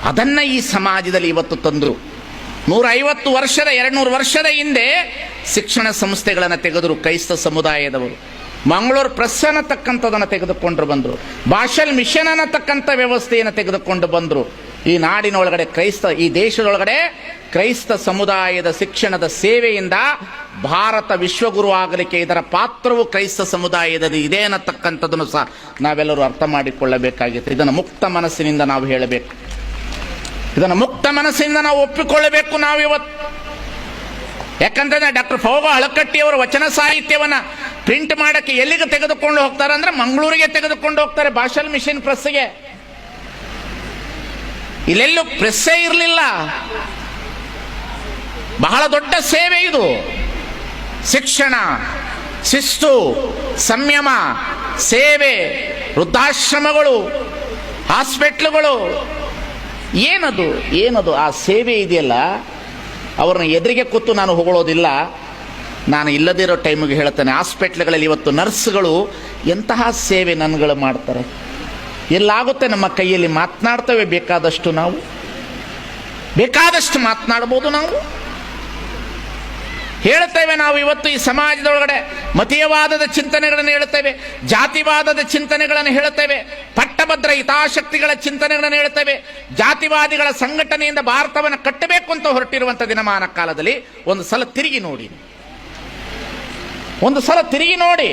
ಅದನ್ನ ಈ ಸಮಾಜದಲ್ಲಿ ಇವತ್ತು ತಂದರು. 150 ವರ್ಷದ 200 ವರ್ಷದ ಹಿಂದೆ ಶಿಕ್ಷಣ ಸಂಸ್ಥೆಗಳನ್ನು ತೆಗೆದರು ಕ್ರೈಸ್ತ ಸಮುದಾಯದವರು. ಮಂಗಳೂರು ಪ್ರೆಸ್ ಅನ್ನತಕ್ಕಂಥದನ್ನು ತೆಗೆದುಕೊಂಡು ಬಂದರು. ಭಾಷಲ್ ಮಿಷನ್ ಅನ್ನತಕ್ಕಂಥ ವ್ಯವಸ್ಥೆಯನ್ನು ತೆಗೆದುಕೊಂಡು ಬಂದರು. ಈ ನಾಡಿನೊಳಗಡೆ ಈ ದೇಶದೊಳಗಡೆ ಕ್ರೈಸ್ತ ಸಮುದಾಯದ ಶಿಕ್ಷಣದ ಸೇವೆಯಿಂದ ಭಾರತ ವಿಶ್ವಗುರು ಆಗಲಿಕ್ಕೆ ಇದರ ಪಾತ್ರವು ಕ್ರೈಸ್ತ ಸಮುದಾಯದ ಇದೆ ಅನ್ನತಕ್ಕಂಥದ್ದನ್ನು ಸಹ ನಾವೆಲ್ಲರೂ ಅರ್ಥ ಮಾಡಿಕೊಳ್ಳಬೇಕಾಗಿತ್ತು. ಇದನ್ನು ಮುಕ್ತ ಮನಸ್ಸಿನಿಂದ ನಾವು ಹೇಳಬೇಕು, ಇದನ್ನು ಮುಕ್ತ ಮನಸ್ಸಿನಿಂದ ನಾವು ಒಪ್ಪಿಕೊಳ್ಳಬೇಕು ನಾವು ಇವತ್ತು. ಯಾಕಂತಂದ್ರೆ ಡಾಕ್ಟರ್ ಫೌಗ ಹಳಕಟ್ಟಿಯವರ ವಚನ ಸಾಹಿತ್ಯವನ್ನ ಪ್ರಿಂಟ್ ಮಾಡಕ್ಕೆ ಎಲ್ಲಿಗೆ ತೆಗೆದುಕೊಂಡು ಹೋಗ್ತಾರೆ ಅಂದ್ರೆ ಮಂಗಳೂರಿಗೆ ತೆಗೆದುಕೊಂಡು ಹೋಗ್ತಾರೆ, ಭಾಷಲ್ ಮಿಷನ್ ಪ್ರೆಸ್ಗೆ. ಇಲ್ಲೆಲ್ಲೂ ಪ್ರೆಸ್ಸೇ ಇರಲಿಲ್ಲ. ಬಹಳ ದೊಡ್ಡ ಸೇವೆ ಇದು. ಶಿಕ್ಷಣ, ಶಿಸ್ತು, ಸಂಯಮ, ಸೇವೆ, ವೃದ್ಧಾಶ್ರಮಗಳು, ಹಾಸ್ಪಿಟ್ಲುಗಳು, ಏನದು ಆ ಸೇವೆ ಇದೆಯಲ್ಲ. ಅವ್ರನ್ನ ಎದುರಿಗೆ ಕೂತು ನಾನು ಹೊಗಳೋದಿಲ್ಲ, ನಾನು ಇಲ್ಲದಿರೋ ಟೈಮಿಗೆ ಹೇಳ್ತೇನೆ. ಹಾಸ್ಪಿಟ್ಲ್ಗಳಲ್ಲಿ ಇವತ್ತು ನರ್ಸ್ಗಳು ಎಂತಹ ಸೇವೆ ನನ್ಗಳು ಮಾಡ್ತಾರೆ. ಎಲ್ಲಾಗುತ್ತೆ ನಮ್ಮ ಕೈಯಲ್ಲಿ ಮಾತನಾಡ್ತೇವೆ ಬೇಕಾದಷ್ಟು, ನಾವು ಬೇಕಾದಷ್ಟು ಮಾತನಾಡ್ಬೋದು, ನಾವು ಹೇಳ್ತೇವೆ. ನಾವು ಇವತ್ತು ಈ ಸಮಾಜದೊಳಗಡೆ ಮತೀಯವಾದದ ಚಿಂತನೆಗಳನ್ನು ಹೇಳ್ತೇವೆ, ಜಾತಿವಾದದ ಚಿಂತನೆಗಳನ್ನು ಹೇಳ್ತೇವೆ, ಪಟ್ಟಭದ್ರ ಹಿತಾಸಕ್ತಿಗಳ ಚಿಂತನೆಗಳನ್ನು ಹೇಳ್ತೇವೆ. ಜಾತಿವಾದಿಗಳ ಸಂಘಟನೆಯಿಂದ ಭಾರತವನ್ನು ಕಟ್ಟಬೇಕು ಅಂತ ಹೊರಟಿರುವಂಥ ದಿನಮಾನ ಕಾಲದಲ್ಲಿ ಒಂದು ಸಲ ತಿರುಗಿ ನೋಡಿ.